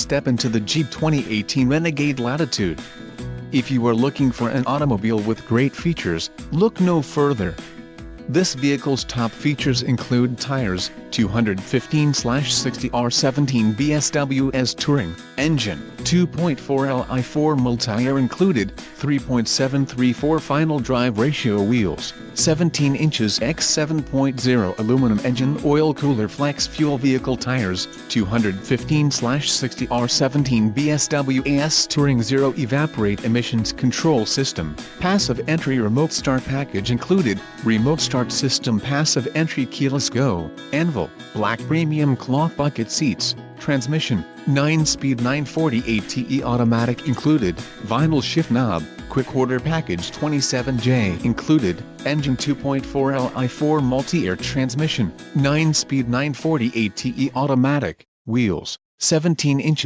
step into the Jeep 2018 Renegade Latitude. If you are looking for an automobile with great features, look no further. This vehicle's top features include tires, 215/60 R17 BSWS Touring, engine, 2.4 Li4 multi-air included, 3.734 final drive ratio wheels, 17 inches x 7.0 aluminum engine oil cooler flex fuel vehicle tires, 215/60 R17 BSWS Touring zero evaporate emissions control system, passive entry remote start package included, remote start system passive entry keyless go, anvil, black premium cloth bucket seats, transmission, 9-speed 948 automatic included, vinyl shift knob, quick order package 27J included, engine 2.4 Li4 multi-air transmission, 9-speed 948 automatic, wheels, 17 inches.